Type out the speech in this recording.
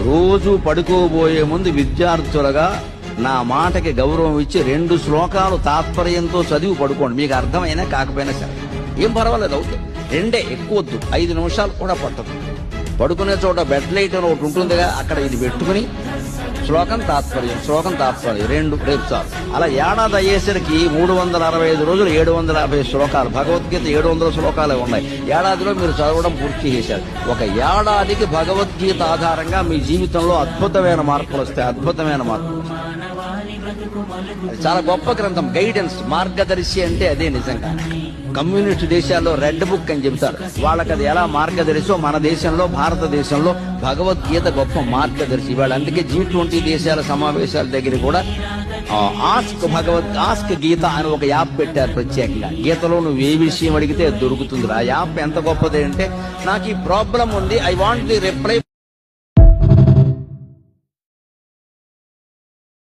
రోజు పడుకోబోయే ముందు విద్యార్థులుగా నా మాటకి గౌరవం ఇచ్చి 2 శ్లోకాలు తాత్పర్యంతో చదివి పడుకోండి. మీకు అర్థమైనా కాకపోయినా సరే ఏం పర్వాలేదు, అవుతుంది. 2 ఎక్కువద్దు, 5 నిమిషాలు కూడా పట్టదు. పడుకునే చోట బెడ్ లైట్ అని ఒకటి ఉంటుందిగా, అక్కడ ఇది పెట్టుకుని శ్లోకం తాత్పర్యం 2 రేపు చాలు. అలా ఏడాది అయ్యేసరికి 365 రోజులు 750 శ్లోకాలు, భగవద్గీత 700 శ్లోకాలే ఉన్నాయి. ఏడాదిలో మీరు చదవడం పూర్తి చేశారు. ఒక ఏడాదికి భగవద్గీత ఆధారంగా మీ జీవితంలో అద్భుతమైన మార్పులు వస్తాయి. అద్భుతమైన మార్పులు చాలా గొప్ప గ్రంథం. గైడెన్స్, మార్గదర్శి అంటే అదే. నిజంగా కమ్యూనిస్ట్ దేశాల్లో రెడ్ బుక్ అని చెబుతారు. వాళ్ళకి అది ఎలా మార్గదర్శో మన దేశంలో, భారతదేశంలో భగవద్గీత గొప్ప మార్గదర్శి. వాళ్ళు అందుకే G20 దేశాల సమావేశాల దగ్గర కూడా ఆస్క్ గీత అని ఒక యాప్ పెట్టారు ప్రత్యేకంగా. గీతలో నువ్వు ఏ విషయం అడిగితే దొరుకుతుంది. ఆ యాప్ ఎంత గొప్పది అంటే, నాకు ఈ ప్రాబ్లం ఉంది, ఐ వాంట్ ది రిప్లై